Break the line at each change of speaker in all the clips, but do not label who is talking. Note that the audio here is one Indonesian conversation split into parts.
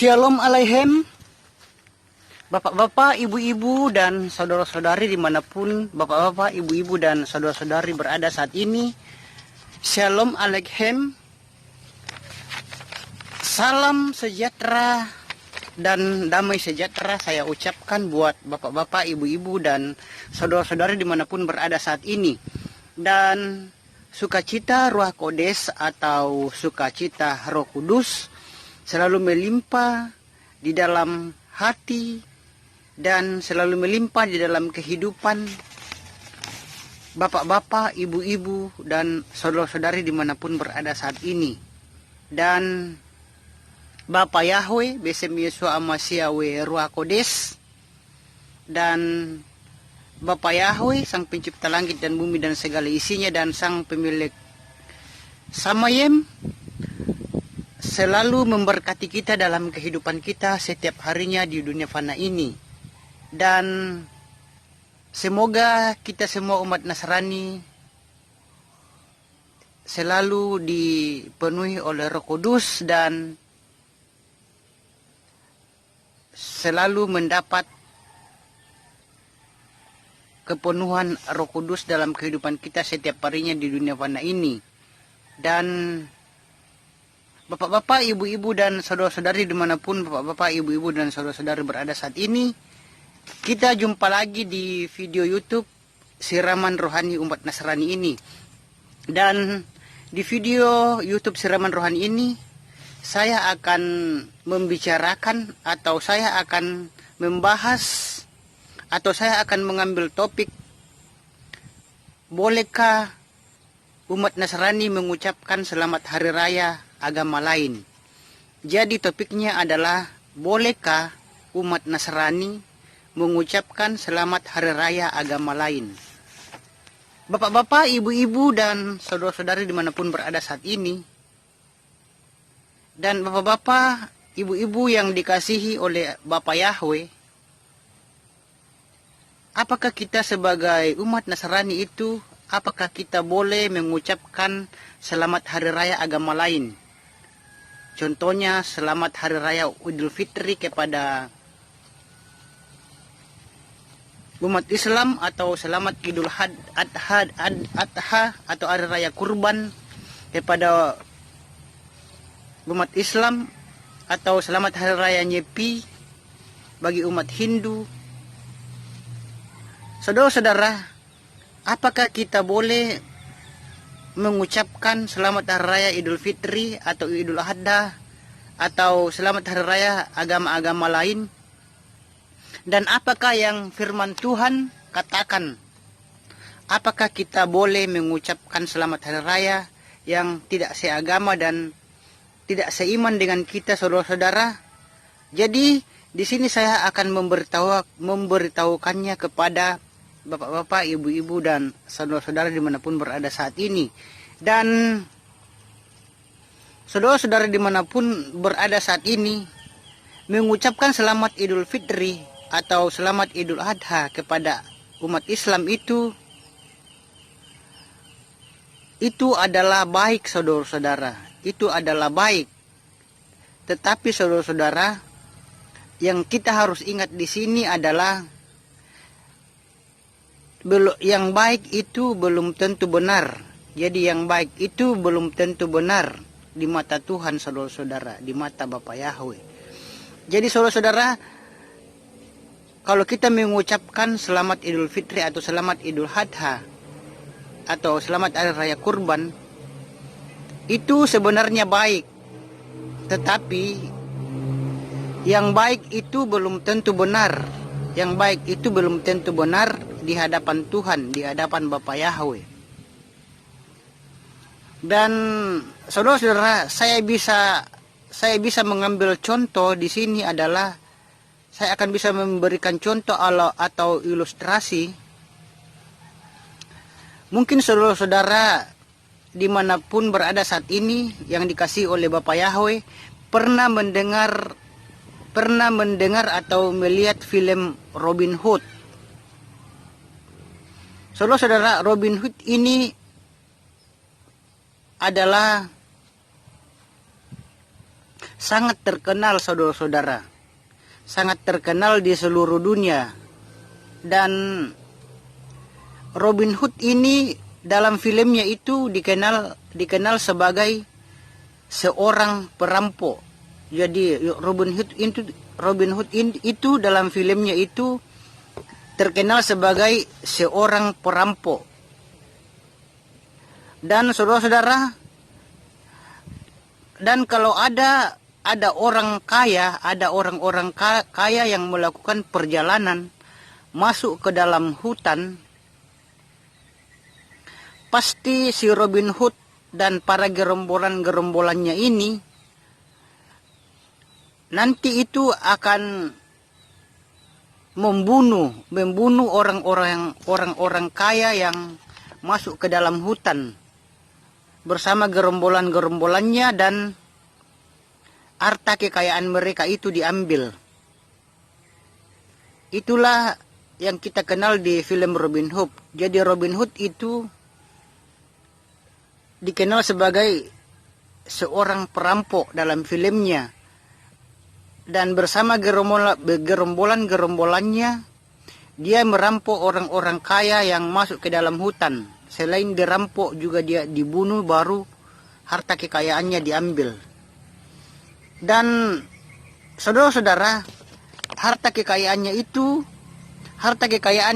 Shalom Aleichem, bapak-bapak, ibu-ibu, dan saudara-saudari dimanapun bapak-bapak, ibu-ibu, dan saudara-saudari berada saat ini. Shalom Aleichem, salam sejahtera dan damai sejahtera saya ucapkan buat bapak-bapak, ibu-ibu, dan saudara-saudari dimanapun berada saat ini. Dan sukacita Ruach Kodes atau sukacita Roh Kudus selalu melimpah di dalam hati dan selalu melimpah di dalam kehidupan bapak-bapak, ibu-ibu, dan saudara-saudari dimanapun berada saat ini. Dan Bapa Yahweh, Besem Yesua Amasiawe Ruach Kodes, dan Bapa Yahweh, Sang Pencipta langit dan bumi dan segala isinya, dan Sang Pemilik Samayem, selalu memberkati kita dalam kehidupan kita setiap harinya di dunia fana ini. Dan semoga kita semua umat Nasrani selalu dipenuhi oleh Roh Kudus dan selalu mendapat kepenuhan Roh Kudus dalam kehidupan kita setiap harinya di dunia fana ini. Dan bapak-bapak, ibu-ibu, dan saudara-saudari dimanapun bapak-bapak, ibu-ibu, dan saudara-saudari berada saat ini, kita jumpa lagi di video YouTube Siraman Rohani Umat Nasrani ini. Dan di video YouTube Siraman Rohani ini, saya akan membicarakan atau saya akan membahas atau saya akan mengambil topik, bolehkah umat Nasrani mengucapkan selamat hari raya agama lain? Jadi topiknya adalah, bolehkah umat Nasrani mengucapkan selamat hari raya agama lain? Bapak-bapak, ibu-ibu, dan saudara-saudari dimanapun berada saat ini, dan bapak-bapak, ibu-ibu yang dikasihi oleh Bapa Yahweh, apakah kita sebagai umat Nasrani itu, apakah kita boleh mengucapkan selamat hari raya agama lain? Contohnya selamat hari raya Idul Fitri kepada umat Islam, atau selamat Idul Adha atau hari raya kurban kepada umat Islam, atau selamat hari raya Nyepi bagi umat Hindu. Saudara-saudara, apakah kita boleh mengucapkan selamat hari raya Idul Fitri atau Idul Adha atau selamat hari raya agama-agama lain? Dan apakah yang firman Tuhan katakan? Apakah kita boleh mengucapkan selamat hari raya yang tidak seagama dan tidak seiman dengan kita, saudara-saudara? Jadi di sini saya akan memberitahukannya kepada bapak-bapak, ibu-ibu, dan saudara-saudara dimanapun berada saat ini. Dan saudara-saudara dimanapun berada saat ini, mengucapkan selamat Idul Fitri atau selamat Idul Adha kepada umat Islam itu adalah baik, saudara-saudara. Itu adalah baik. Tetapi saudara-saudara, yang kita harus ingat di sini adalah, yang baik itu belum tentu benar. Jadi yang baik itu belum tentu benar di mata Tuhan, saudara-saudara, di mata Bapa Yahweh. Jadi saudara-saudara, kalau kita mengucapkan selamat Idul Fitri atau selamat Idul Adha atau selamat hari raya kurban, itu sebenarnya baik. Tetapi yang baik itu belum tentu benar. Yang baik itu belum tentu benar di hadapan Tuhan, di hadapan Bapa Yahweh. Dan saudara-saudara, saya bisa mengambil contoh di sini adalah, saya akan bisa memberikan contoh atau ilustrasi. Mungkin saudara-saudara dimanapun berada saat ini yang dikasihi oleh Bapa Yahweh pernah mendengar atau melihat film Robin Hood. Saudara-saudara, Robin Hood ini adalah sangat terkenal saudara-saudara. Sangat terkenal di seluruh dunia. Dan Robin Hood ini dalam filmnya itu dikenal sebagai seorang perampok. Jadi Robin Hood itu dalam filmnya itu terkenal sebagai seorang perampok. Dan saudara-saudara, dan kalau ada orang kaya, ada orang-orang kaya yang melakukan perjalanan masuk ke dalam hutan, pasti si Robin Hood dan para gerombolan-gerombolannya ini nanti itu akan membunuh orang-orang kaya yang masuk ke dalam hutan bersama gerombolan-gerombolannya, dan harta kekayaan mereka itu diambil. Itulah yang kita kenal di film Robin Hood. Jadi Robin Hood itu dikenal sebagai seorang perampok dalam filmnya. Dan bersama gerombolan-gerombolannya, dia merampok orang-orang kaya yang masuk ke dalam hutan. Selain dirampok juga dia dibunuh, baru harta kekayaannya diambil. Dan saudara-saudara, harta kekayaan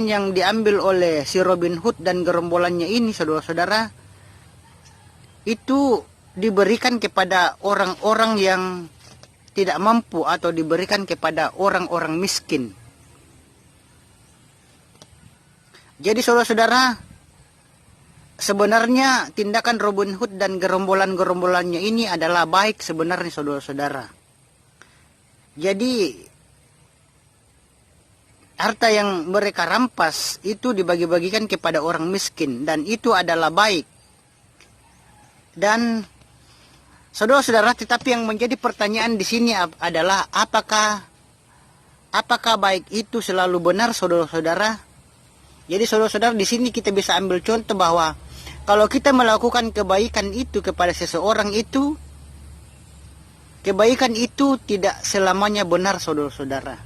yang diambil oleh si Robin Hood dan gerombolannya ini, saudara-saudara, itu diberikan kepada orang-orang yang tidak mampu atau diberikan kepada orang-orang miskin. Jadi saudara-saudara, sebenarnya tindakan Robin Hood dan gerombolan-gerombolannya ini adalah baik sebenarnya saudara-saudara. Jadi harta yang mereka rampas itu dibagi-bagikan kepada orang miskin, dan itu adalah baik. Dan saudara-saudara, tetapi yang menjadi pertanyaan di sini adalah apakah baik itu selalu benar, saudara-saudara? Jadi saudara-saudara, di sini kita bisa ambil contoh bahwa kalau kita melakukan kebaikan itu kepada seseorang itu, kebaikan itu tidak selamanya benar, saudara-saudara.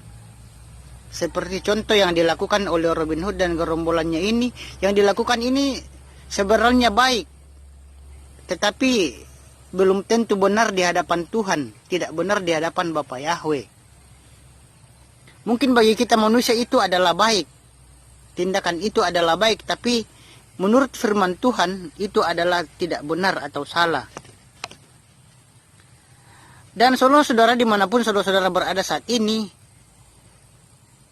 Seperti contoh yang dilakukan oleh Robin Hood dan gerombolannya ini, yang dilakukan ini sebenarnya baik, tetapi belum tentu benar di hadapan Tuhan, tidak benar di hadapan Bapa Yahweh. Mungkin bagi kita manusia itu adalah baik, tindakan itu adalah baik, tapi menurut firman Tuhan itu adalah tidak benar atau salah. Dan saudara-saudara, dimanapun saudara-saudara berada saat ini,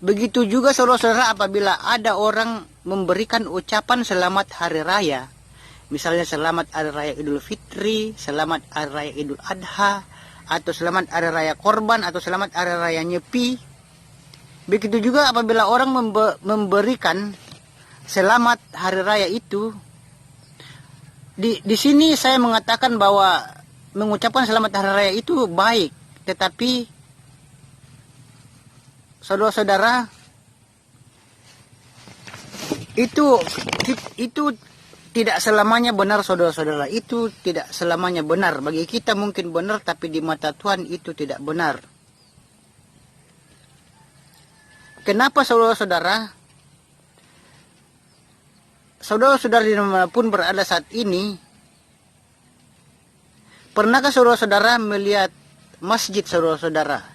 begitu juga saudara-saudara apabila ada orang memberikan ucapan selamat hari raya, misalnya selamat hari raya Idul Fitri, selamat hari raya Idul Adha, atau selamat hari raya Korban, atau selamat hari raya Nyepi. Begitu juga apabila orang memberikan selamat hari raya itu, di sini saya mengatakan bahwa mengucapkan selamat hari raya itu baik, tetapi saudara-saudara, itu tidak selamanya benar, saudara-saudara. Itu tidak selamanya benar. Bagi kita mungkin benar, tapi di mata Tuhan itu tidak benar. Kenapa saudara-saudara? Saudara-saudara dimanapun berada saat ini, pernahkah saudara-saudara melihat masjid, saudara-saudara?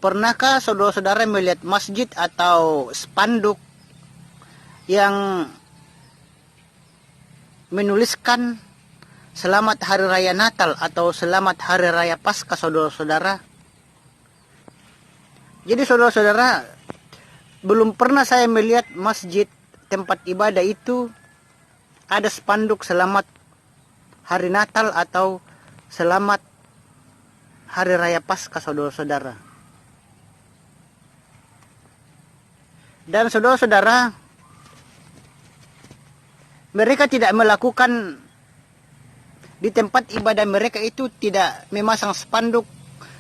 Pernahkah saudara-saudara melihat masjid atau spanduk yang menuliskan selamat hari raya Natal atau selamat hari raya Paskah, saudara-saudara? Jadi saudara-saudara, belum pernah saya melihat masjid tempat ibadah itu ada spanduk selamat hari Natal atau selamat hari raya Paskah, saudara-saudara. Dan saudara-saudara, mereka tidak melakukan di tempat ibadah mereka itu, tidak memasang spanduk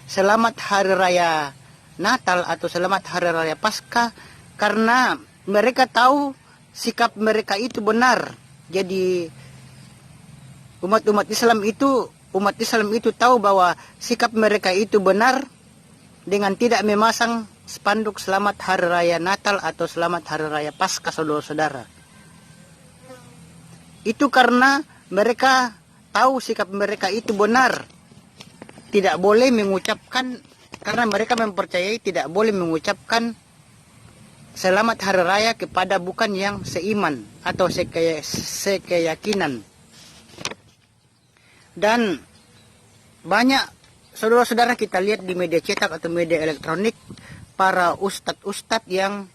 selamat hari raya Natal atau selamat hari raya Paskah, karena mereka tahu sikap mereka itu benar. Jadi umat-umat Islam itu umat Islam itu tahu bahwa sikap mereka itu benar dengan tidak memasang spanduk selamat hari raya Natal atau selamat hari raya Paskah, saudara-saudara. Itu karena mereka tahu sikap mereka itu benar. Tidak boleh mengucapkan, karena mereka mempercayai tidak boleh mengucapkan selamat hari raya kepada bukan yang seiman atau sekeyakinan. Dan banyak saudara-saudara kita lihat di media cetak atau media elektronik, para ustadz-ustadz yang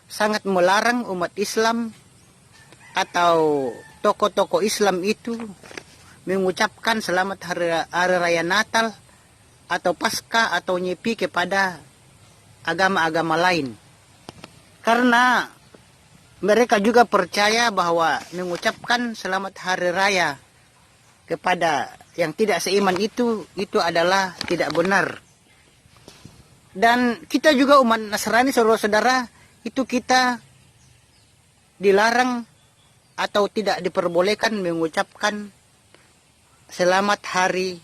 sangat melarang umat Islam atau tokoh-tokoh Islam itu mengucapkan selamat hari raya Natal atau Paskah atau Nyepi kepada agama-agama lain. Karena mereka juga percaya bahwa mengucapkan selamat hari raya kepada yang tidak seiman itu adalah tidak benar. Dan kita juga umat Nasrani, saudara-saudara, itu kita dilarang atau tidak diperbolehkan mengucapkan selamat hari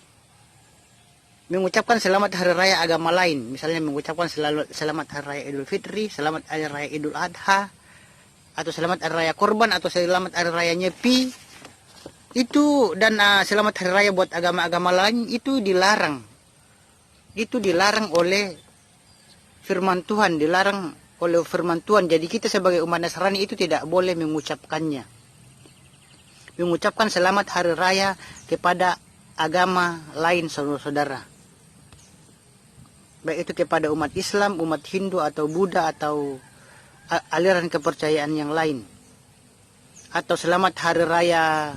raya agama lain. Misalnya mengucapkan selamat hari raya Idul Fitri, selamat hari raya Idul Adha, atau selamat hari raya Korban, atau selamat hari raya Nyepi. Itu dan selamat hari raya buat agama-agama lain itu dilarang. Itu dilarang oleh firman Tuhan, dilarang oleh firman Tuhan. Jadi kita sebagai umat Nasrani itu tidak boleh mengucapkannya. Mengucapkan selamat hari raya kepada agama lain, saudara-saudara. Baik itu kepada umat Islam, umat Hindu atau Buddha atau aliran kepercayaan yang lain. Atau selamat hari raya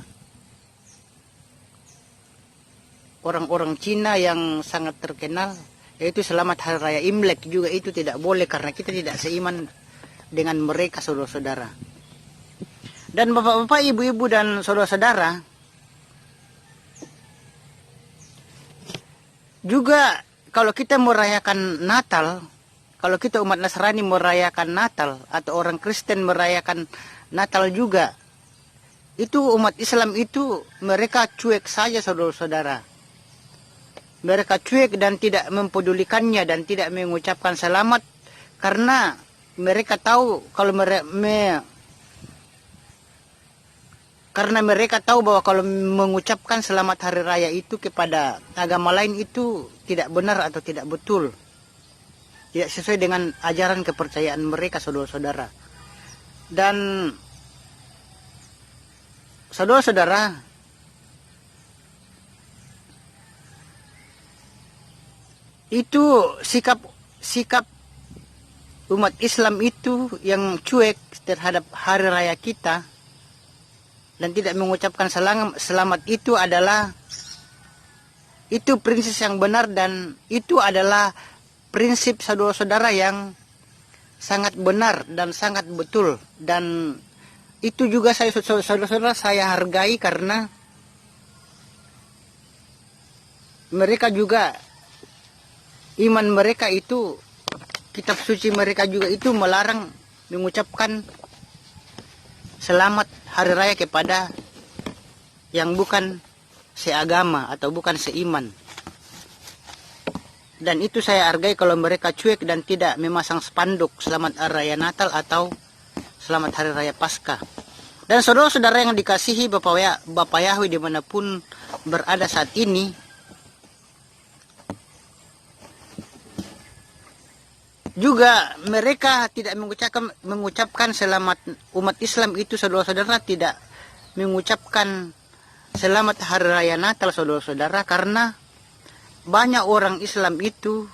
orang-orang Cina yang sangat terkenal, yaitu selamat hari raya Imlek, juga itu tidak boleh karena kita tidak seiman dengan mereka, saudara-saudara. Dan bapak-bapak, ibu-ibu dan saudara-saudara, juga kalau kita merayakan Natal, kalau kita umat Nasrani merayakan Natal atau orang Kristen merayakan Natal juga, itu umat Islam itu mereka cuek saja, saudara-saudara. Mereka cuek dan tidak mempedulikannya dan tidak mengucapkan selamat karena mereka tahu karena mereka tahu bahwa kalau mengucapkan selamat hari raya itu kepada agama lain itu tidak benar atau tidak betul. Tidak sesuai dengan ajaran kepercayaan mereka, saudara-saudara. Dan saudara-saudara, itu sikap umat Islam itu yang cuek terhadap hari raya kita dan tidak mengucapkan selamat itu adalah itu prinsip yang benar dan itu adalah prinsip saudara-saudara yang sangat benar dan sangat betul. Dan itu juga saudara-saudara saya hargai karena mereka juga iman mereka itu, kitab suci mereka juga itu melarang mengucapkan selamat hari raya kepada yang bukan seagama atau bukan seiman. Dan itu saya hargai kalau mereka cuek dan tidak memasang spanduk selamat hari raya Natal atau selamat hari raya Paskah. Dan saudara-saudara yang dikasihi Bapak Yahweh dimanapun berada saat ini, juga mereka tidak mengucapkan selamat, umat Islam itu saudara-saudara tidak mengucapkan selamat hari raya Natal, saudara-saudara, karena banyak orang Islam itu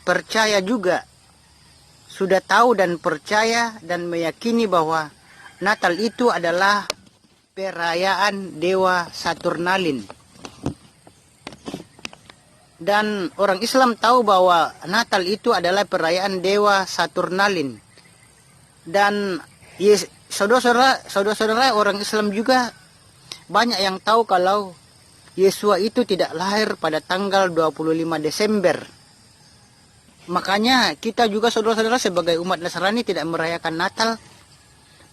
percaya juga, sudah tahu dan percaya dan meyakini bahwa Natal itu adalah perayaan Dewa Saturnalin. Dan orang Islam tahu bahwa Natal itu adalah perayaan Dewa Saturnalin. Dan saudara-saudara orang Islam juga banyak yang tahu kalau Yesua itu tidak lahir pada tanggal 25 Desember. Makanya kita juga saudara-saudara sebagai umat Nasrani tidak merayakan Natal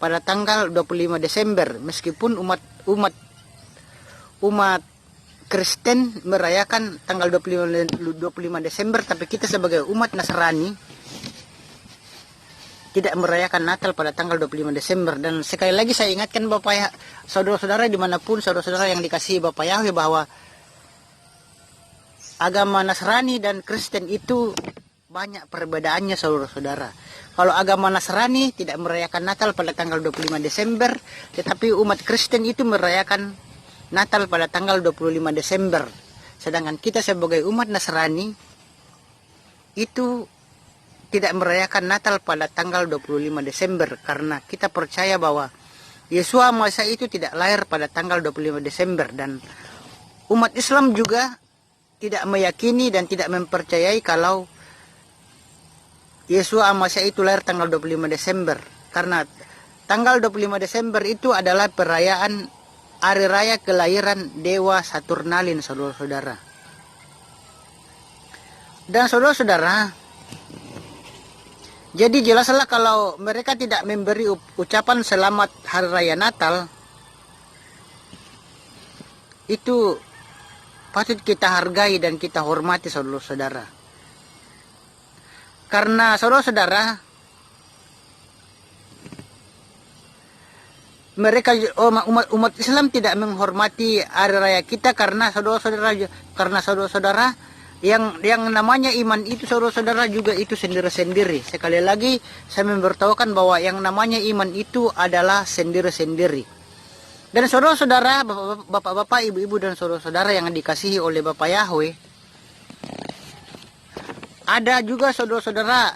pada tanggal 25 Desember. Meskipun umat Kristen merayakan tanggal 25 Desember, tapi kita sebagai umat Nasrani tidak merayakan Natal pada tanggal 25 Desember. Dan sekali lagi saya ingatkan Bapak ya, saudara-saudara dimanapun, saudara-saudara yang dikasihi Bapak Yahweh, bahwa agama Nasrani dan Kristen itu banyak perbedaannya saudara-saudara. Kalau agama Nasrani tidak merayakan Natal pada tanggal 25 Desember, tetapi umat Kristen itu merayakan Natal pada tanggal 25 Desember. Sedangkan kita sebagai umat Nasrani itu tidak merayakan Natal pada tanggal 25 Desember karena kita percaya bahwa Yesus Masa itu tidak lahir pada tanggal 25 Desember, dan umat Islam juga tidak meyakini dan tidak mempercayai kalau Yesus Masa itu lahir tanggal 25 Desember, karena tanggal 25 Desember itu adalah perayaan hari raya kelahiran Dewa Saturnalin, saudara-saudara. Dan saudara-saudara, jadi jelaslah kalau mereka tidak memberi ucapan selamat hari raya Natal, itu patut kita hargai dan kita hormati saudara-saudara. Karena saudara-saudara, mereka umat Islam tidak menghormati hari raya kita karena saudara-saudara yang namanya iman itu saudara-saudara juga itu sendiri-sendiri. Sekali lagi saya memberitahukan bahwa yang namanya iman itu adalah sendiri-sendiri. Dan saudara-saudara, bapak-bapak, ibu-ibu dan saudara-saudara yang dikasihi oleh Bapak Yahweh, ada juga saudara-saudara,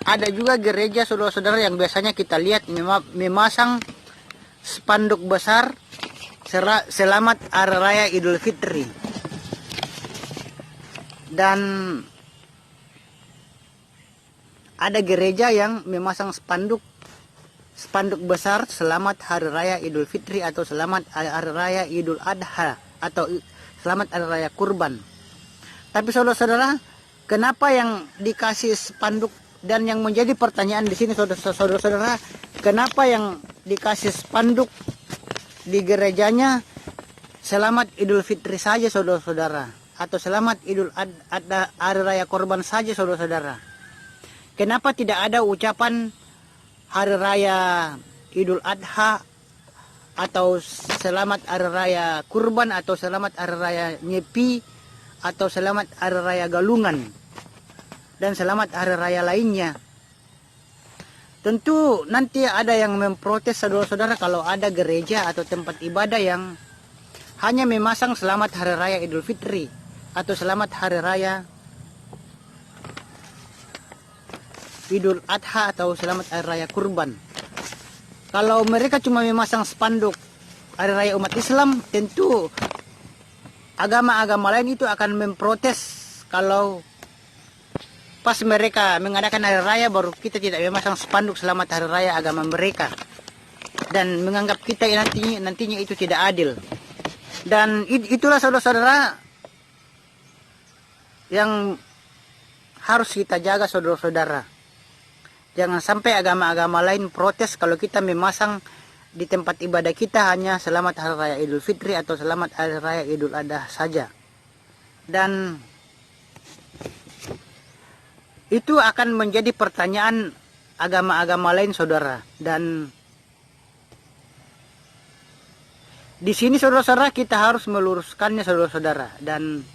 ada juga gereja saudara-saudara yang biasanya kita lihat memasang spanduk besar selamat hari raya Idul Fitri. Dan ada gereja yang memasang spanduk besar selamat hari raya Idul Fitri atau selamat hari raya Idul Adha atau selamat hari raya kurban. Tapi saudara-saudara, kenapa yang dikasih spanduk, dan yang menjadi pertanyaan di sini saudara-saudara, kenapa yang dikasih spanduk di gerejanya selamat Idul Fitri saja saudara-saudara, atau selamat Idul Adha hari raya korban saja saudara-saudara? Kenapa tidak ada ucapan hari raya Idul Adha atau selamat hari raya kurban atau selamat hari raya Nyepi atau selamat hari raya Galungan dan selamat hari raya lainnya? Tentu nanti ada yang memprotes saudara-saudara kalau ada gereja atau tempat ibadah yang hanya memasang selamat hari raya Idul Fitri atau selamat hari raya Idul Adha atau selamat hari raya kurban. Kalau mereka cuma memasang spanduk hari raya umat Islam, tentu agama-agama lain itu akan memprotes kalau pas mereka mengadakan hari raya baru kita tidak memasang spanduk selamat hari raya agama mereka, dan menganggap kita nantinya itu tidak adil. Dan itulah saudara-saudara yang harus kita jaga saudara-saudara. Jangan sampai agama-agama lain protes kalau kita memasang di tempat ibadah kita hanya selamat hari raya Idul Fitri atau selamat hari raya Idul Adha saja. Dan itu akan menjadi pertanyaan agama-agama lain saudara. Dan di sini saudara-saudara kita harus meluruskannya saudara-saudara. Dan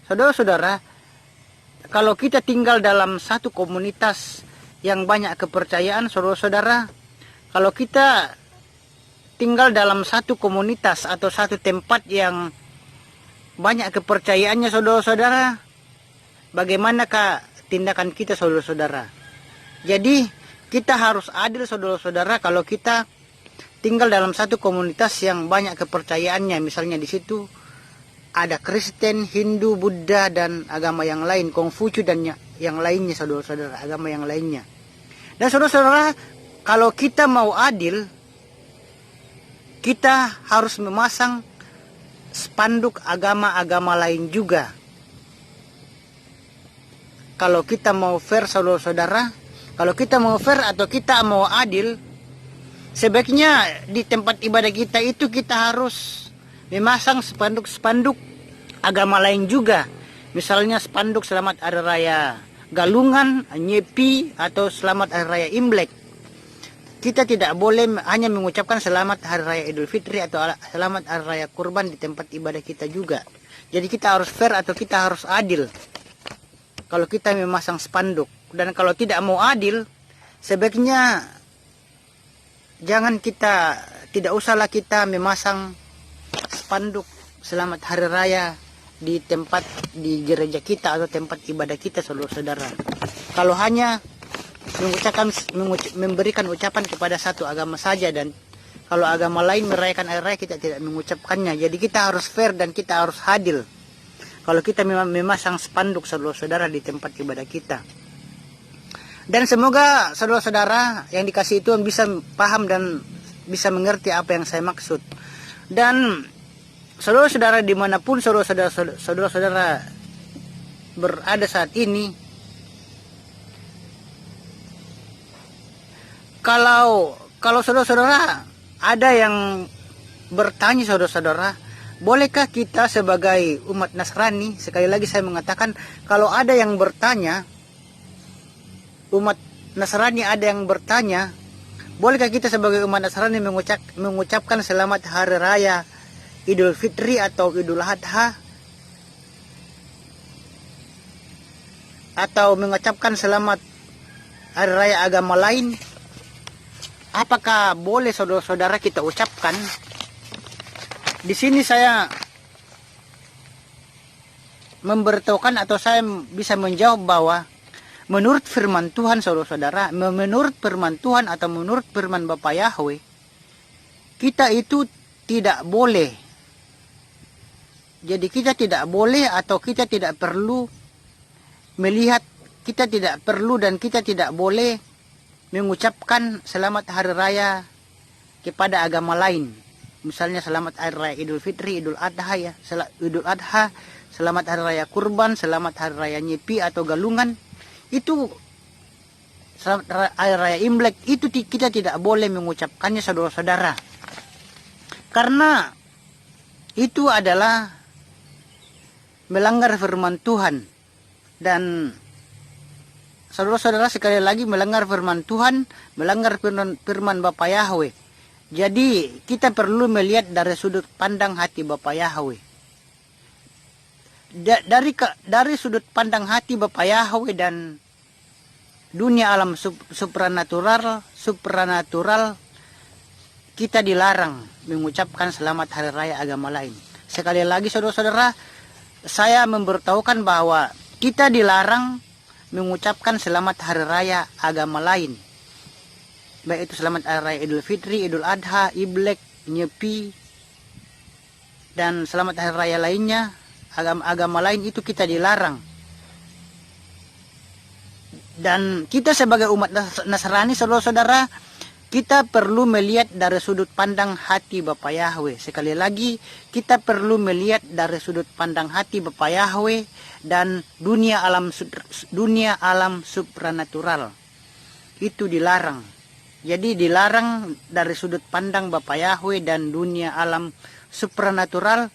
saudara-saudara, kalau kita tinggal dalam satu komunitas yang banyak kepercayaan saudara-saudara, kalau kita tinggal dalam satu komunitas atau satu tempat yang banyak kepercayaannya saudara-saudara, bagaimanakah tindakan kita saudara-saudara? Jadi kita harus adil saudara-saudara. Kalau kita tinggal dalam satu komunitas yang banyak kepercayaannya, misalnya di situ ada Kristen, Hindu, Buddha dan agama yang lain, Kongfucu dan yang lainnya saudara-saudara, agama yang lainnya. Dan saudara-saudara, kalau kita mau adil, kita harus memasang spanduk agama-agama lain juga. Kalau kita mau fair saudara-saudara, kalau kita mau fair atau kita mau adil, sebaiknya di tempat ibadah kita itu kita harus memasang spanduk-spanduk agama lain juga. Misalnya spanduk Selamat Hari Raya Galungan, Nyepi, atau Selamat Hari Raya Imlek. Kita tidak boleh hanya mengucapkan Selamat Hari Raya Idul Fitri atau Selamat Hari Raya Kurban di tempat ibadah kita juga. Jadi kita harus fair atau kita harus adil kalau kita memasang spanduk. Dan kalau tidak mau adil, sebaiknya tidak usahlah kita memasang spanduk Selamat Hari Raya di gereja kita atau tempat ibadah kita, saudara-saudara. Kalau hanya memberikan ucapan kepada satu agama saja, dan kalau agama lain merayakan hari raya kita tidak mengucapkannya. Jadi kita harus fair dan kita harus adil kalau kita memasang spanduk, saudara-saudara, di tempat ibadah kita. Dan semoga saudara-saudara yang dikasih Tuhan bisa paham dan bisa mengerti apa yang saya maksud. Dan saudara-saudara dimanapun saudara-saudara berada saat ini, kalau saudara-saudara ada yang bertanya, saudara-saudara, bolehkah kita sebagai umat Nasrani, sekali lagi saya mengatakan, kalau ada yang bertanya, umat Nasrani ada yang bertanya, bolehkah kita sebagai umat Nasrani mengucapkan Selamat Hari Raya Idul Fitri atau Idul Adha, atau mengucapkan Selamat Hari Raya agama lain? Apakah boleh saudara-saudara kita ucapkan? Di sini saya memberitahukan atau saya bisa menjawab bahwa menurut firman Tuhan, saudara-saudara, menurut firman Tuhan atau menurut firman Bapa Yahweh, kita itu tidak boleh. Jadi kita tidak boleh atau kita tidak perlu melihat, kita tidak perlu dan kita tidak boleh mengucapkan Selamat Hari Raya kepada agama lain. Misalnya Selamat Hari Raya Idul Fitri, Idul Adha, ya, Idul Adha, Selamat Hari Raya Kurban, Selamat Hari Raya Nyepi atau Galungan. Itu Selamat Hari Raya Imlek, itu kita tidak boleh mengucapkannya, saudara-saudara. Karena itu adalah melanggar firman Tuhan. Dan saudara-saudara, sekali lagi, melanggar firman Tuhan, melanggar firman Bapa Yahweh. Jadi kita perlu melihat dari sudut pandang hati Bapa Yahweh. Dari sudut pandang hati Bapa Yahweh dan dunia alam supranatural, kita dilarang mengucapkan Selamat Hari Raya agama lain. Sekali lagi, saudara-saudara, saya memberitahukan bahwa kita dilarang mengucapkan Selamat Hari Raya agama lain, baik itu Selamat Hari Raya Idul Fitri, Idul Adha, Imlek, Nyepi, dan Selamat Hari Raya lainnya, agama lain itu kita dilarang. Dan kita sebagai umat Nasrani, saudara-saudara, kita perlu melihat dari sudut pandang hati Bapa Yahweh. Sekali lagi, kita perlu melihat dari sudut pandang hati Bapa Yahweh dan dunia alam supranatural. Itu dilarang. Jadi dilarang dari sudut pandang Bapa Yahweh dan dunia alam supranatural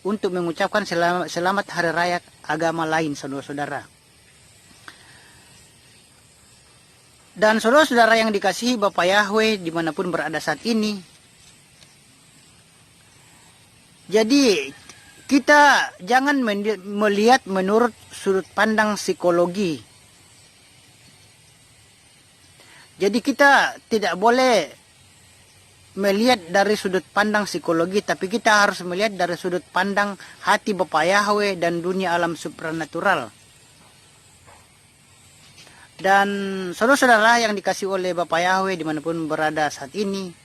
untuk mengucapkan Selamat Hari Raya agama lain, saudara-saudara. Dan saudara-saudara yang dikasihi Bapa Yahweh dimanapun berada saat ini, jadi kita jangan melihat menurut sudut pandang psikologi. Jadi kita tidak boleh melihat dari sudut pandang psikologi, tapi kita harus melihat dari sudut pandang hati Bapa Yahweh dan dunia alam supranatural. Dan saudara-saudara yang dikasih oleh Bapa Yahweh dimanapun berada saat ini,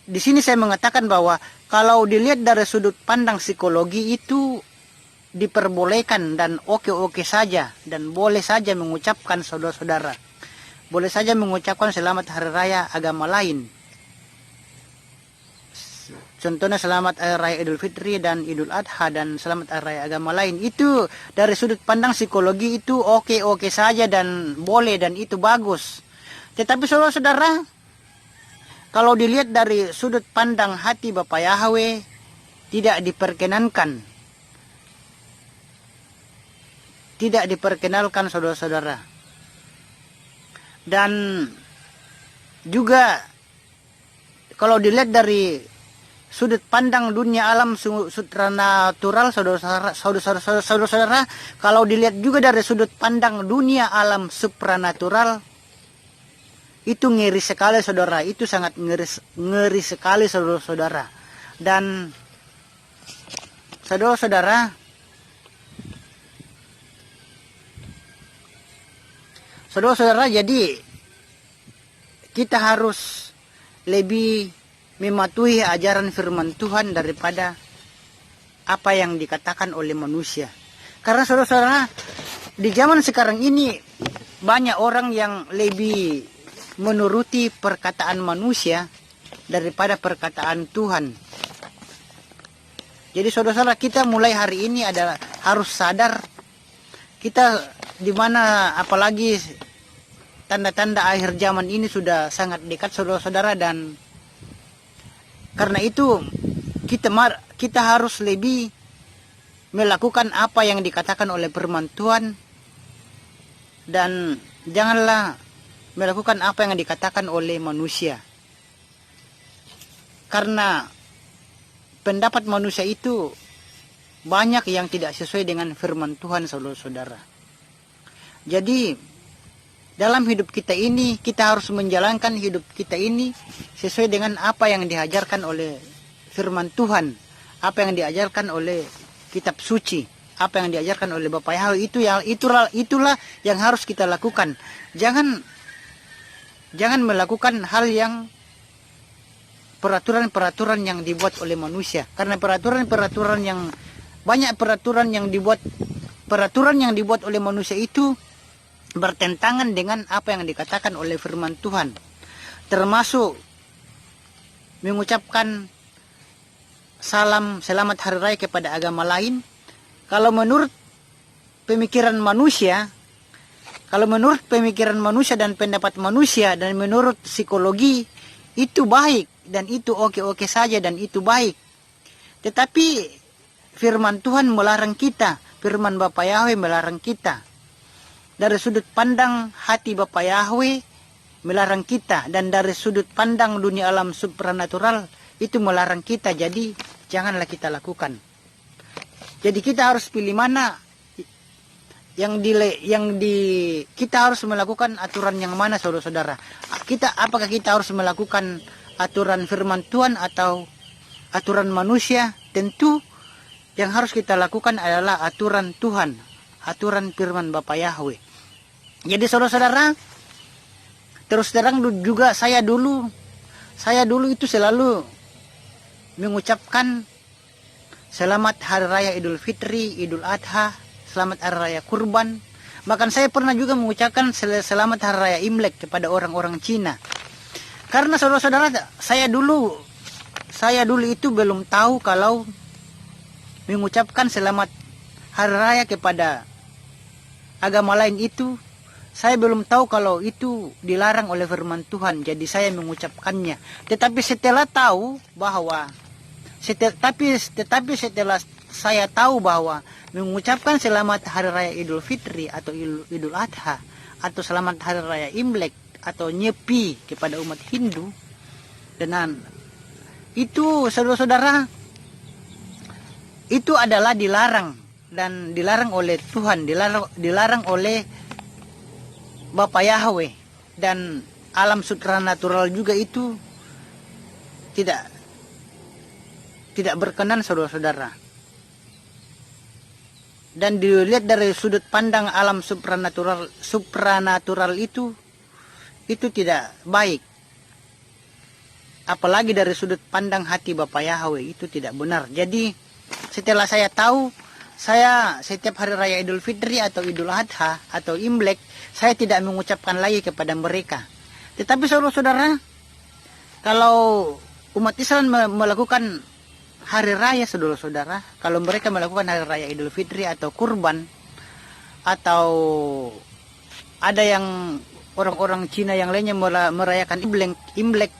di sini saya mengatakan bahwa kalau dilihat dari sudut pandang psikologi itu diperbolehkan dan oke-oke saja, dan boleh saja mengucapkan, saudara-saudara, boleh saja mengucapkan Selamat Hari Raya agama lain. Contohnya selamat Hari Raya Idul Fitri dan Idul Adha dan selamat Hari Raya agama lain. Itu dari sudut pandang psikologi itu oke-oke saja dan boleh dan itu bagus. Tetapi saudara-saudara, kalau dilihat dari sudut pandang hati Bapak Yahweh, tidak diperkenankan. Tidak diperkenalkan saudara-saudara. Dan juga kalau dilihat dari sudut pandang dunia alam supranatural, saudara-saudara, kalau dilihat juga dari sudut pandang dunia alam supranatural, itu ngeri sekali saudara, itu sangat ngeri sekali saudara-saudara. Dan saudara-saudara, jadi kita harus lebih mematuhi ajaran firman Tuhan daripada apa yang dikatakan oleh manusia. Karena saudara-saudara, di zaman sekarang ini banyak orang yang lebih menuruti perkataan manusia daripada perkataan Tuhan. Jadi saudara-saudara, kita mulai hari ini adalah harus sadar kita di mana, apalagi tanda-tanda akhir zaman ini sudah sangat dekat saudara-saudara, dan karena itu kita harus lebih melakukan apa yang dikatakan oleh firman Tuhan dan janganlah melakukan apa yang dikatakan oleh manusia. Karena pendapat manusia itu banyak yang tidak sesuai dengan firman Tuhan saudara-saudara. Jadi dalam hidup kita ini, kita harus menjalankan hidup kita ini sesuai dengan apa yang diajarkan oleh firman Tuhan, apa yang diajarkan oleh kitab suci, apa yang diajarkan oleh Bapak Yahweh. Itulah yang harus kita lakukan. Jangan melakukan hal yang peraturan-peraturan yang dibuat oleh manusia. Karena peraturan yang dibuat oleh manusia itu bertentangan dengan apa yang dikatakan oleh firman Tuhan, termasuk mengucapkan selamat hari raya kepada agama lain. Kalau menurut pemikiran manusia dan pendapat manusia dan menurut psikologi, itu baik dan itu oke-oke saja dan itu baik. Tetapi firman Tuhan melarang kita, firman Bapak Yahweh melarang kita. Dari sudut pandang hati Bapak Yahweh melarang kita, dan dari sudut pandang dunia alam supranatural itu melarang kita. Jadi janganlah kita lakukan. Jadi kita harus pilih mana kita harus melakukan aturan yang mana saudara-saudara. Apakah kita harus melakukan aturan firman Tuhan atau aturan manusia? Tentu yang harus kita lakukan adalah aturan Tuhan, aturan firman Bapak Yahweh. Jadi saudara-saudara, terus terang juga saya dulu itu selalu mengucapkan selamat Hari Raya Idul Fitri, Idul Adha, selamat Hari Raya Kurban. Bahkan saya pernah juga mengucapkan selamat Hari Raya Imlek kepada orang-orang Cina. Karena saudara-saudara, saya dulu itu belum tahu kalau mengucapkan selamat Hari Raya kepada agama lain itu, saya belum tahu kalau itu dilarang oleh firman Tuhan. Jadi saya mengucapkannya. Tetapi setelah saya tahu bahwa mengucapkan selamat Hari Raya Idul Fitri atau Idul Adha atau selamat Hari Raya Imlek atau Nyepi kepada umat Hindu, dan itu saudara-saudara, itu adalah dilarang, dan dilarang oleh Tuhan, dilarang oleh Bapak Yahweh, dan alam supranatural juga itu tidak berkenan saudara-saudara. Dan dilihat dari sudut pandang alam supranatural itu tidak baik. Apalagi dari sudut pandang hati Bapak Yahweh itu tidak benar. Jadi setelah saya tahu, saya setiap hari raya Idul Fitri atau Idul Adha atau Imlek, saya tidak mengucapkan lagi kepada mereka. Tetapi saudara-saudara, kalau umat Islam melakukan hari raya, saudara-saudara. Kalau mereka melakukan hari raya Idul Fitri atau kurban, atau ada yang orang-orang Cina yang lainnya merayakan Imlek,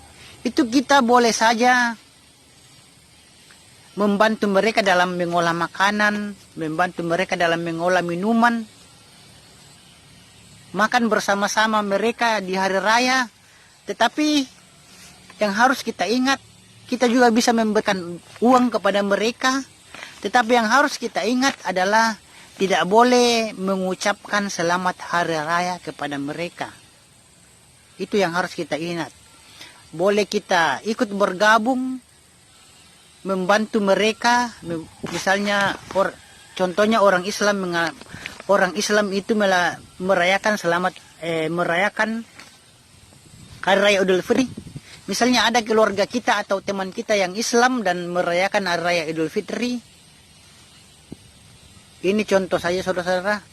itu kita boleh saja membantu mereka dalam mengolah makanan, membantu mereka dalam mengolah minuman, makan bersama-sama mereka di hari raya. Tetapi yang harus kita ingat, kita juga bisa memberikan uang kepada mereka. Tetapi yang harus kita ingat adalah tidak boleh mengucapkan selamat hari raya kepada mereka. Itu yang harus kita ingat. Boleh kita ikut bergabung, membantu mereka, misalnya contohnya orang Islam itu merayakan merayakan hari raya Idul Fitri. Misalnya ada keluarga kita atau teman kita yang Islam dan merayakan hari raya Idul Fitri. Ini contoh saja, saudara-saudara.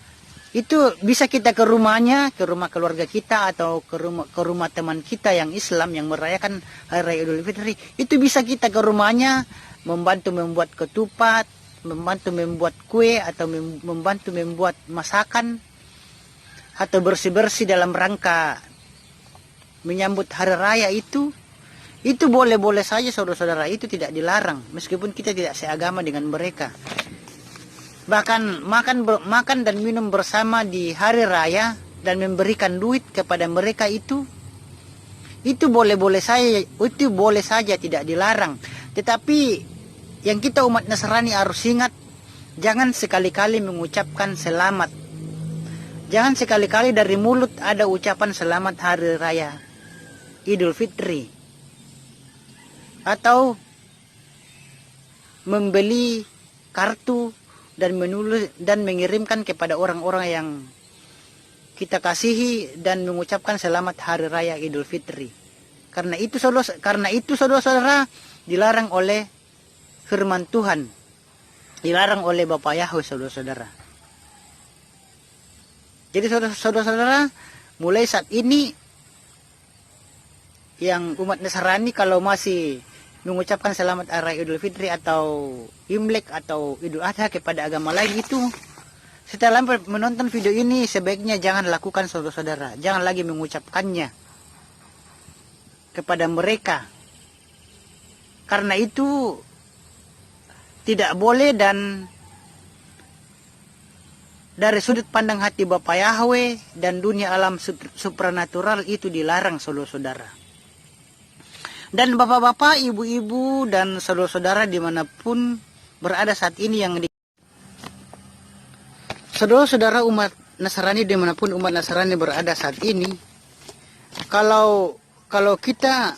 Itu bisa kita ke rumahnya, ke rumah keluarga kita atau ke rumah teman kita yang Islam yang merayakan hari raya Idul Fitri. Itu bisa kita ke rumahnya, membantu membuat ketupat, membantu membuat kue, atau membantu membuat masakan, atau bersih-bersih dalam rangka menyambut hari raya itu. Itu boleh-boleh saja, saudara-saudara. Itu tidak dilarang, meskipun kita tidak seagama dengan mereka. Bahkan makan dan minum bersama di hari raya dan memberikan duit kepada mereka itu boleh-boleh saja, tidak dilarang. Tetapi yang kita umat Nasrani harus ingat, jangan sekali-kali mengucapkan selamat. Jangan sekali-kali dari mulut ada ucapan selamat hari raya Idul Fitri, atau membeli kartu dan menulis dan mengirimkan kepada orang-orang yang kita kasihi dan mengucapkan selamat hari raya Idul Fitri. Karena itu saudara-saudara, dilarang oleh firman Tuhan, dilarang oleh Bapak Yahweh, saudara-saudara. Jadi saudara-saudara, mulai saat ini yang umat Nasrani kalau masih mengucapkan selamat hari raya Idul Fitri atau Imlek atau Idul Adha kepada agama lain itu, setelah menonton video ini sebaiknya jangan lakukan, saudara-saudara. Jangan lagi mengucapkannya kepada mereka. Karena itu tidak boleh, dan dari sudut pandang hati Bapak Yahweh dan dunia alam supranatural itu dilarang, saudara-saudara. Dan bapak-bapak, ibu-ibu, dan saudara-saudara dimanapun berada saat ini saudara-saudara umat Nasrani dimanapun umat Nasrani berada saat ini, kalau kita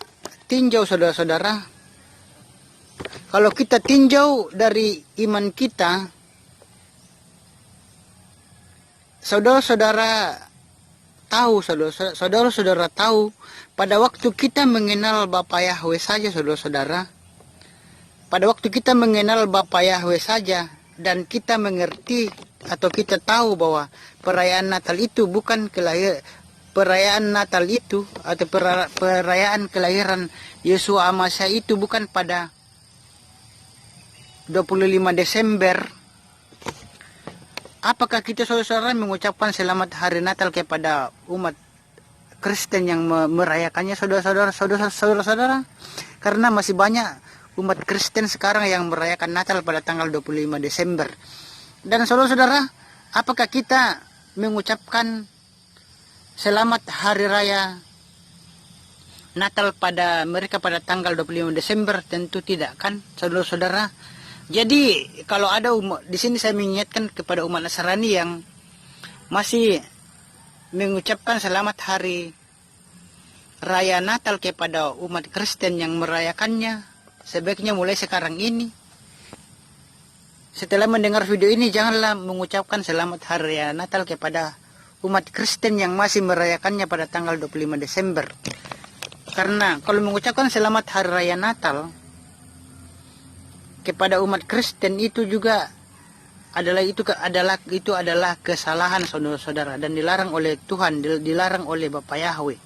tinjau, saudara-saudara, kalau kita tinjau dari iman kita, saudara-saudara tahu pada waktu kita mengenal Bapa Yahweh saja, saudara-saudara, pada waktu kita mengenal Bapa Yahweh saja dan kita mengerti atau kita tahu bahwa perayaan Natal itu bukan perayaan Natal itu atau perayaan kelahiran Yesua Amasa itu bukan pada 25 Desember. Apakah kita, saudara-saudara, mengucapkan selamat hari Natal kepada umat Kristen yang merayakannya, saudara-saudara? Karena masih banyak umat Kristen sekarang yang merayakan Natal pada tanggal 25 Desember. Dan saudara-saudara, apakah kita mengucapkan selamat hari raya Natal pada mereka pada tanggal 25 Desember? Tentu tidak, kan, saudara-saudara? Jadi kalau ada di sini saya mengingatkan kepada umat Nasrani yang masih mengucapkan selamat hari raya Natal kepada umat Kristen yang merayakannya, sebaiknya mulai sekarang ini, setelah mendengar video ini, janganlah mengucapkan selamat hari raya Natal kepada umat Kristen yang masih merayakannya pada tanggal 25 Desember. Karena kalau mengucapkan selamat hari raya Natal kepada umat Kristen itu juga adalah kesalahan, saudara-saudara, dan dilarang oleh Tuhan, dilarang oleh Bapak Yahweh.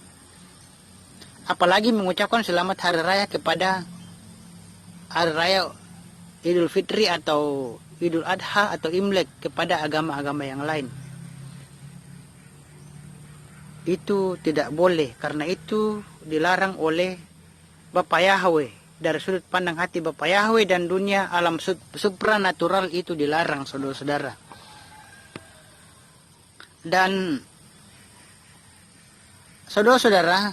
Apalagi mengucapkan selamat hari raya kepada hari raya Idul Fitri atau Idul Adha atau Imlek kepada agama-agama yang lain. Itu tidak boleh, karena itu dilarang oleh Bapak Yahweh. Dari sudut pandang hati Bapak Yahweh dan dunia alam supranatural itu dilarang, saudara-saudara. Dan saudara-saudara,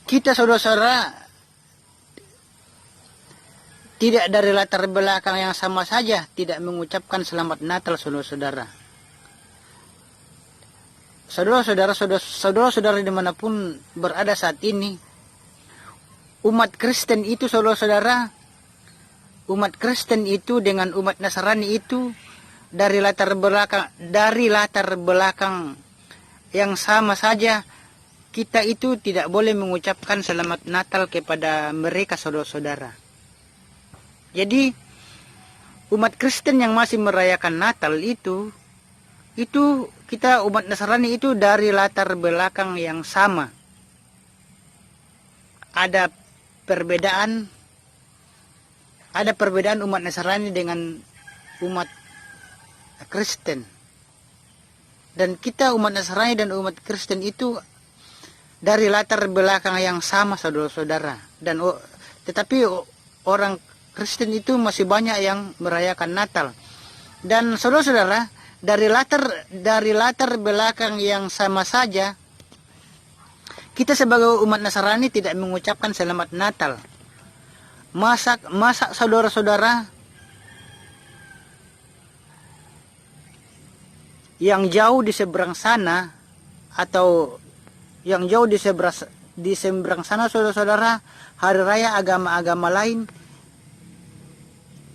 kita saudara-saudara tidak dari latar belakang yang sama saja tidak mengucapkan selamat Natal, saudara-saudara. Saudara-saudara dimanapun berada saat ini, umat Kristen itu saudara-saudara, umat Kristen itu dengan umat Nasrani itu dari latar belakang yang sama saja, kita itu tidak boleh mengucapkan selamat Natal kepada mereka, saudara-saudara. Jadi umat Kristen yang masih merayakan Natal itu kita umat Nasrani itu dari latar belakang yang sama. Ada perbedaan umat Nasrani dengan umat Kristen. Dan kita umat Nasrani dan umat Kristen itu dari latar belakang yang sama, saudara-saudara. Dan tetapi orang Kristen itu masih banyak yang merayakan Natal. Dan saudara-saudara, dari latar belakang yang sama saja, kita sebagai umat Nasrani tidak mengucapkan selamat Natal. Masa saudara-saudara yang jauh di seberang sana, atau yang jauh di seberang sana, saudara-saudara, hari raya agama-agama lain,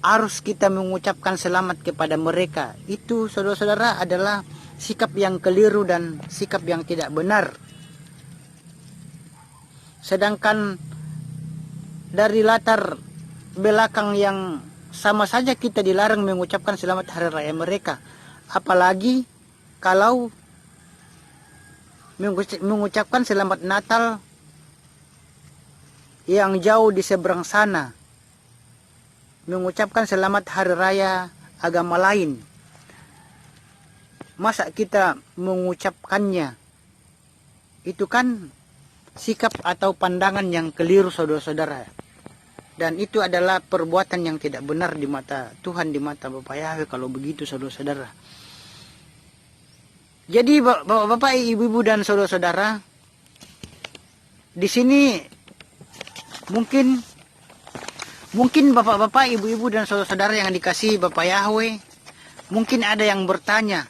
harus kita mengucapkan selamat kepada mereka. Itu saudara-saudara adalah sikap yang keliru dan sikap yang tidak benar. Sedangkan dari latar belakang yang sama saja kita dilarang mengucapkan selamat hari raya mereka. Apalagi kalau mengucapkan selamat Natal yang jauh di seberang sana, mengucapkan selamat hari raya agama lain. Masa kita mengucapkannya? Itu kan sikap atau pandangan yang keliru, saudara-saudara. Dan itu adalah perbuatan yang tidak benar di mata Tuhan, di mata Bapak Yahweh kalau begitu, saudara-saudara. Jadi Bapak, Ibu-ibu dan saudara-saudara, di sini mungkin bapak-bapak, ibu-ibu dan saudara-saudara yang dikasihi Bapak Yahweh, mungkin ada yang bertanya,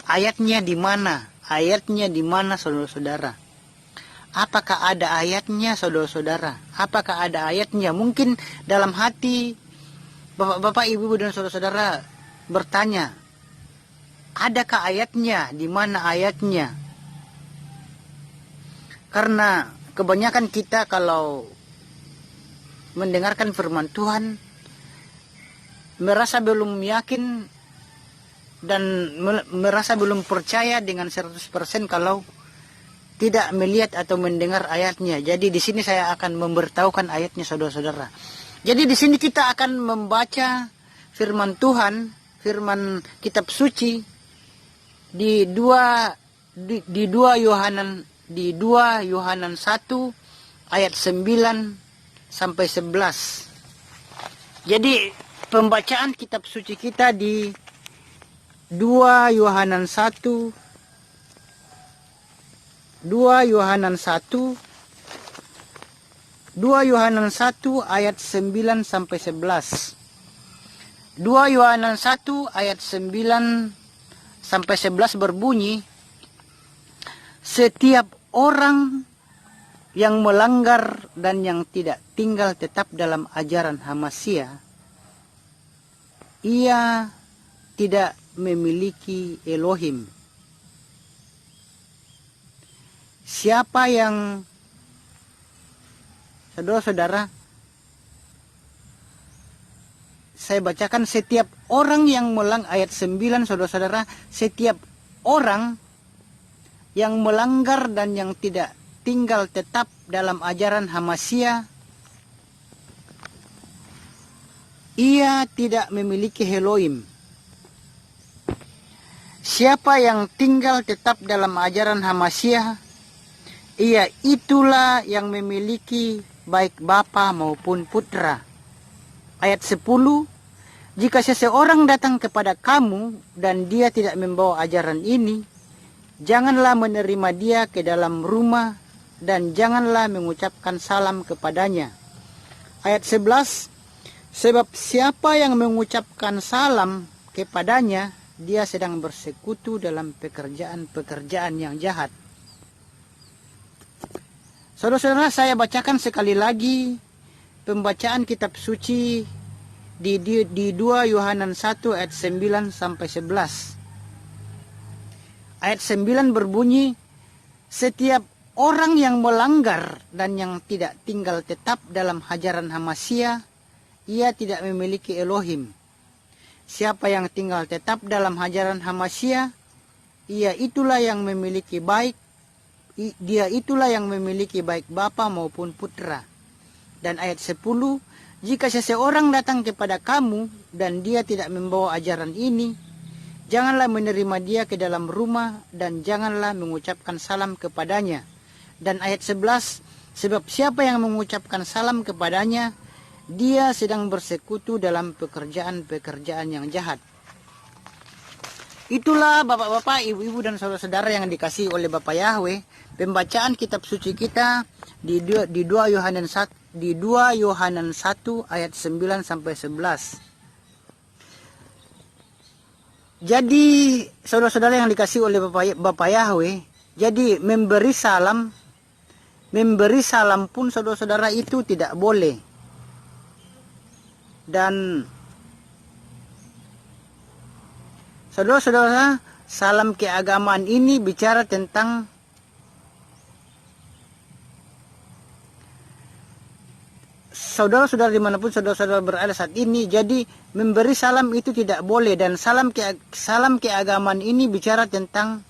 ayatnya di mana? Ayatnya di mana, saudara-saudara? Apakah ada ayatnya, saudara-saudara? Apakah ada ayatnya? Mungkin dalam hati bapak-bapak, ibu-ibu dan saudara-saudara bertanya, adakah ayatnya? Di mana ayatnya? Karena kebanyakan kita kalau mendengarkan firman Tuhan merasa belum yakin dan merasa belum percaya dengan 100% kalau tidak melihat atau mendengar ayatnya. Jadi di sini saya akan memberitahukan ayatnya, saudara-saudara. Jadi di sini kita akan membaca firman Tuhan, firman kitab suci di 2 Yohanan 1 ayat 9 sampai 11. Jadi pembacaan kitab suci kita di 2 Yohanan 1 ayat 9 sampai 11. 2 Yohanan 1 ayat 9 sampai 11 berbunyi, setiap orang yang melanggar dan yang tidak tinggal tetap dalam ajaran Hamasya, ia tidak memiliki Elohim. Siapa yang, saudara-saudara, saya bacakan, setiap orang yang ayat 9, saudara-saudara, setiap orang yang melanggar dan yang tidak tinggal tetap dalam ajaran Hamasya, ia tidak memiliki Elohim. Siapa yang tinggal tetap dalam ajaran Hamasyah, ia itulah yang memiliki baik bapa maupun putra. Ayat 10, jika seseorang datang kepada kamu dan dia tidak membawa ajaran ini, janganlah menerima dia ke dalam rumah dan janganlah mengucapkan salam kepadanya. Ayat 11, sebab siapa yang mengucapkan salam kepadanya, dia sedang bersekutu dalam pekerjaan-pekerjaan yang jahat. Saudara-saudara, saya bacakan sekali lagi pembacaan kitab suci di 2 Yohanes 1 ayat 9 sampai 11. Ayat 9 berbunyi, setiap orang yang melanggar dan yang tidak tinggal tetap dalam ajaran Hamasyah, ia tidak memiliki Elohim. Siapa yang tinggal tetap dalam ajaran Hamasyah, ia itulah yang memiliki baik bapa maupun putra. Dan ayat 10, jika seseorang datang kepada kamu dan dia tidak membawa ajaran ini, janganlah menerima dia ke dalam rumah dan janganlah mengucapkan salam kepadanya. Dan ayat 11, sebab siapa yang mengucapkan salam kepadanya, dia sedang bersekutu dalam pekerjaan-pekerjaan yang jahat. Itulah bapak-bapak, ibu-ibu dan saudara-saudara yang dikasihi oleh Bapa Yahweh, pembacaan kitab suci kita di 2 Yohanes 1 ayat 9 sampai 11. Jadi saudara-saudara yang dikasihi oleh Bapa Yahweh, jadi memberi salam pun saudara-saudara itu tidak boleh. Dan saudara-saudara, salam keagamaan ini bicara tentang saudara-saudara dimanapun saudara-saudara berada saat ini. Jadi memberi salam itu tidak boleh. Dan salam keagamaan ini bicara tentang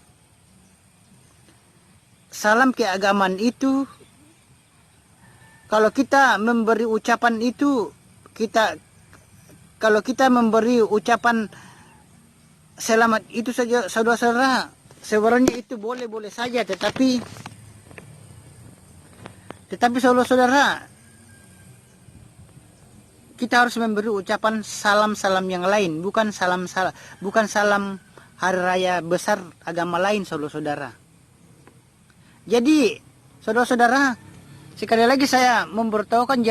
salam keagamaan itu. Kalau kita memberi ucapan itu, kalau kita memberi ucapan selamat itu saja saudara-saudara, sebenarnya itu boleh-boleh saja, tetapi saudara-saudara, kita harus memberi ucapan salam-salam yang lain, bukan salam hari raya besar agama lain, saudara-saudara. Jadi saudara-saudara, sekali lagi saya memberitahukan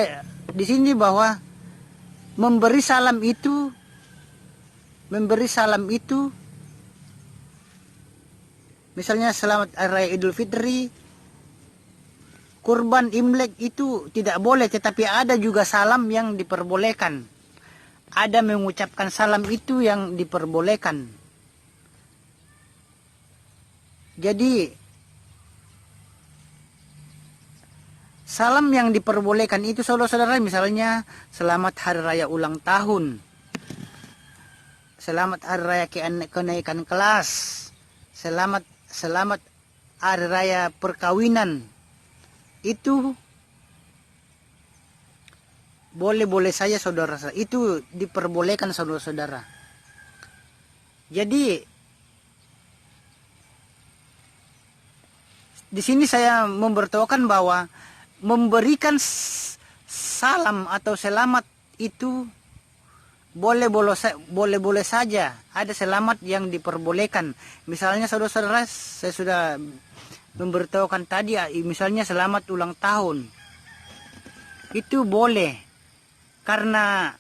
di sini bahwa memberi salam itu misalnya selamat hari raya Idul Fitri, kurban, Imlek itu tidak boleh, tetapi ada juga salam yang diperbolehkan. Ada mengucapkan salam itu yang diperbolehkan. Jadi salam yang diperbolehkan itu saudara-saudara, misalnya selamat hari raya ulang tahun, selamat hari raya kenaikan kelas, selamat hari raya perkawinan, itu boleh-boleh saja saudara, itu diperbolehkan saudara-saudara. Jadi di sini saya memberitahukan bahwa memberikan salam atau selamat itu boleh-boleh saja. Ada selamat yang diperbolehkan. Misalnya saudara-saudara, saya sudah memberitahukan tadi, misalnya selamat ulang tahun. Itu boleh. Karena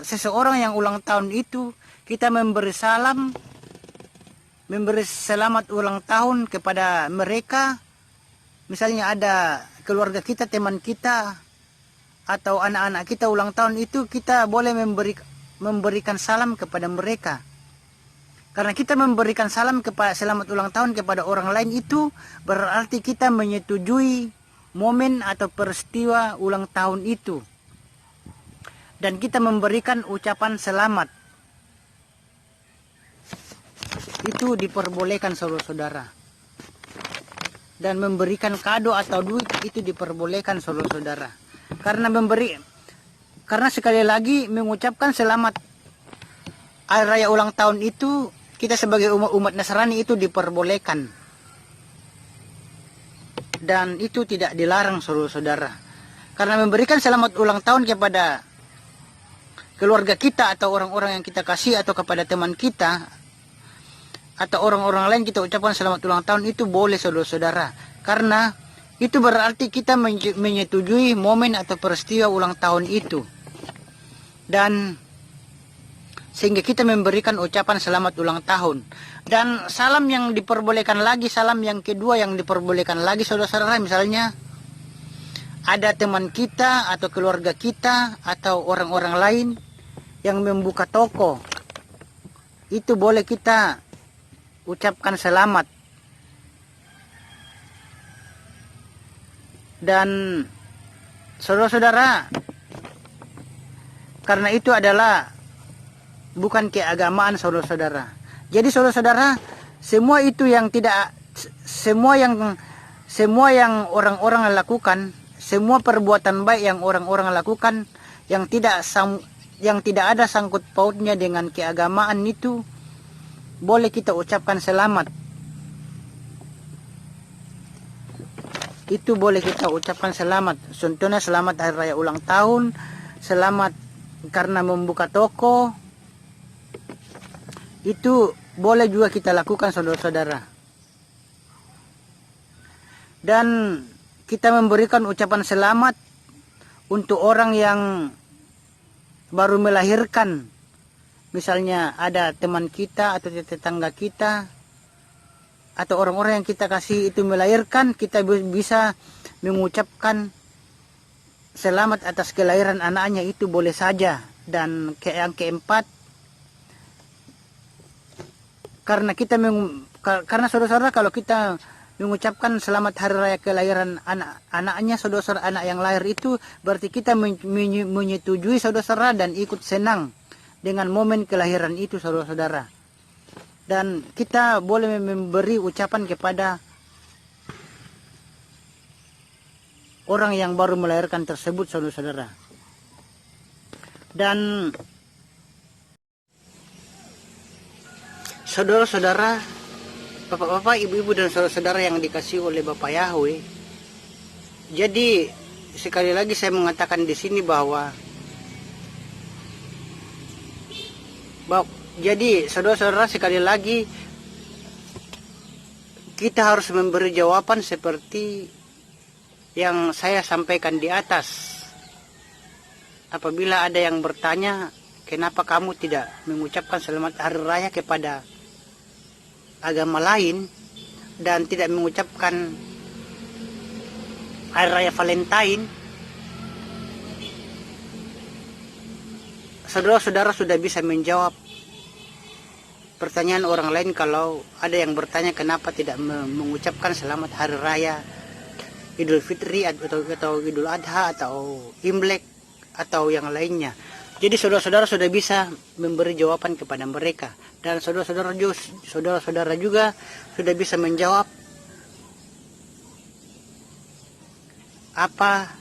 seseorang yang ulang tahun itu, kita memberi selamat ulang tahun kepada mereka. Misalnya ada keluarga kita, teman kita, atau anak-anak kita ulang tahun itu, kita boleh memberikan salam kepada mereka. Karena kita memberikan selamat ulang tahun kepada orang lain itu berarti kita menyetujui momen atau peristiwa ulang tahun itu. Dan kita memberikan ucapan selamat. Itu diperbolehkan saudara-saudara. Dan memberikan kado atau duit itu diperbolehkan saudara-saudara. Karena sekali lagi mengucapkan selamat hari raya ulang tahun itu, kita sebagai umat Nasrani itu diperbolehkan. Dan itu tidak dilarang, saudara-saudara. Karena memberikan selamat ulang tahun kepada keluarga kita atau orang-orang yang kita kasih atau kepada teman kita atau orang-orang lain kita ucapkan selamat ulang tahun itu boleh, saudara-saudara. Karena itu berarti kita menyetujui momen atau peristiwa ulang tahun itu. Dan sehingga kita memberikan ucapan selamat ulang tahun. Dan salam yang diperbolehkan lagi, salam yang kedua yang diperbolehkan lagi, saudara-saudara, misalnya ada teman kita atau keluarga kita atau orang-orang lain yang membuka toko, itu boleh kita ucapkan selamat. Dan saudara-saudara, karena itu adalah bukan keagamaan, saudara-saudara. Jadi saudara-saudara, semua itu yang tidak, semua yang orang-orang lakukan, semua perbuatan baik yang orang-orang lakukan yang tidak ada sangkut pautnya dengan keagamaan itu boleh kita ucapkan selamat. Itu boleh kita ucapkan selamat. Contohnya selamat hari raya ulang tahun, selamat karena membuka toko. Itu boleh juga kita lakukan, saudara-saudara. Dan kita memberikan ucapan selamat untuk orang yang baru melahirkan. Misalnya ada teman kita atau tetangga kita atau orang-orang yang kita kasih itu melahirkan, kita bisa mengucapkan selamat atas kelahiran anaknya, itu boleh saja. Dan yang keempat, karena saudara-saudara, kalau kita mengucapkan selamat hari raya kelahiran anaknya, saudara-saudara, anak yang lahir itu berarti kita menyetujui, saudara-saudara, dan ikut senang dengan momen kelahiran itu, saudara-saudara. Dan kita boleh memberi ucapan kepada orang yang baru melahirkan tersebut, saudara-saudara. Dan saudara-saudara, bapak-bapak, ibu-ibu, dan saudara-saudara yang dikasih oleh Bapak Yahweh. Jadi sekali lagi saya mengatakan di sini bahwa jadi saudara-saudara, sekali lagi kita harus memberi jawaban seperti yang saya sampaikan di atas. Apabila ada yang bertanya, kenapa kamu tidak mengucapkan selamat hari raya kepada agama lain dan tidak mengucapkan hari raya Valentine, saudara-saudara sudah bisa menjawab pertanyaan orang lain. Kalau ada yang bertanya kenapa tidak mengucapkan selamat hari raya Idul Fitri atau Idul Adha atau Imlek atau yang lainnya. Jadi saudara-saudara sudah bisa memberi jawaban kepada mereka. Dan saudara-saudara juga sudah bisa menjawab apa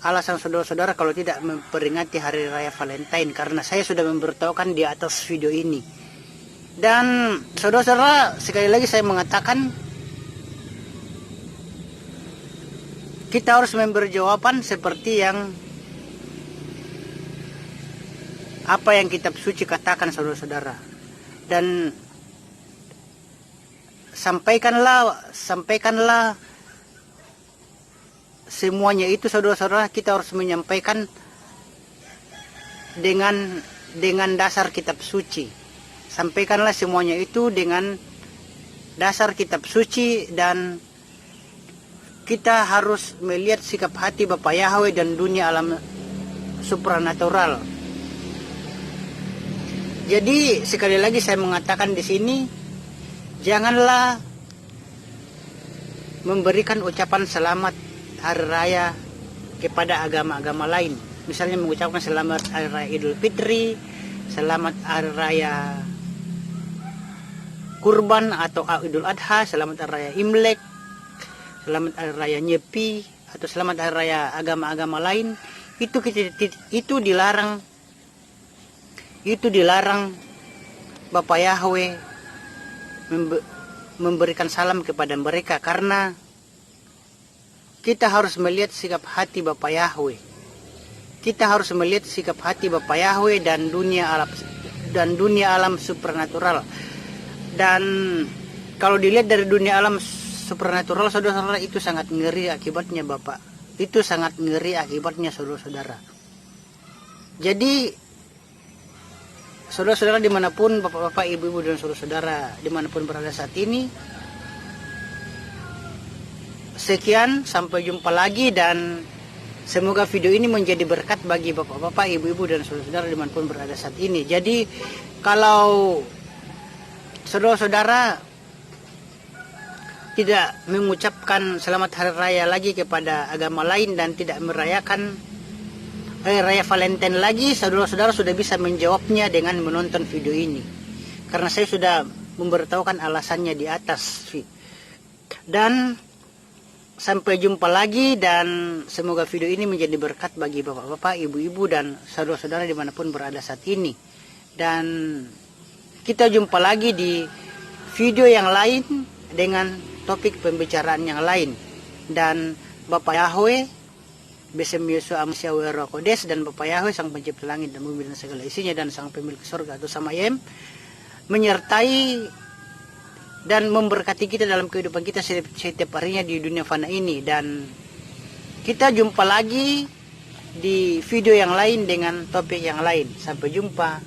alasan saudara-saudara kalau tidak memperingati hari raya Valentine, karena saya sudah memberitahukan di atas video ini. Dan saudara-saudara, sekali lagi saya mengatakan kita harus memberi jawaban seperti yang apa yang kitab suci katakan, saudara-saudara. Dan sampaikanlah semuanya itu, saudara-saudara. Kita harus menyampaikan dengan dasar kitab suci. Sampaikanlah semuanya itu dengan dasar kitab suci, dan kita harus melihat sikap hati Bapak Yahweh dan dunia alam supranatural. Jadi sekali lagi saya mengatakan di sini, janganlah memberikan ucapan selamat hari raya kepada agama-agama lain. Misalnya mengucapkan selamat hari raya Idul Fitri, selamat hari raya Kurban atau Idul Adha, selamat hari raya Imlek, selamat hari raya Nyepi atau selamat hari raya agama-agama lain, itu dilarang. Itu dilarang Bapak Yahweh memberikan salam kepada mereka, karena kita harus melihat sikap hati Bapak Yahweh. Kita harus melihat sikap hati Bapak Yahweh dan dunia alam supernatural. Dan kalau dilihat dari dunia alam supernatural, saudara-saudara, itu sangat ngeri akibatnya, Bapak. Itu sangat ngeri akibatnya, saudara-saudara. Jadi saudara-saudara dimanapun, bapak-bapak, ibu-ibu, dan saudara-saudara dimanapun berada saat ini, sekian, sampai jumpa lagi, dan semoga video ini menjadi berkat bagi bapak-bapak, ibu-ibu, dan saudara-saudara dimanapun berada saat ini. Jadi kalau saudara-saudara tidak mengucapkan selamat hari raya lagi kepada agama lain dan tidak merayakan raya Valentine lagi, saudara-saudara sudah bisa menjawabnya dengan menonton video ini, karena saya sudah memberitahukan alasannya di atas. Dan sampai jumpa lagi, dan semoga video ini menjadi berkat bagi bapak-bapak, ibu-ibu, dan saudara-saudara dimanapun berada saat ini. Dan kita jumpa lagi di video yang lain dengan topik pembicaraan yang lain. Dan Bapak Yahweh Besem Yesus Amsya Wero Kodes, dan Bapak Yahweh Sang Pencipta Langit dan Bumi dan segala isinya, dan Sang Pemilik Surga atau Samayem, menyertai dan memberkati kita dalam kehidupan kita setiap harinya di dunia fana ini. Dan kita jumpa lagi di video yang lain dengan topik yang lain. Sampai jumpa.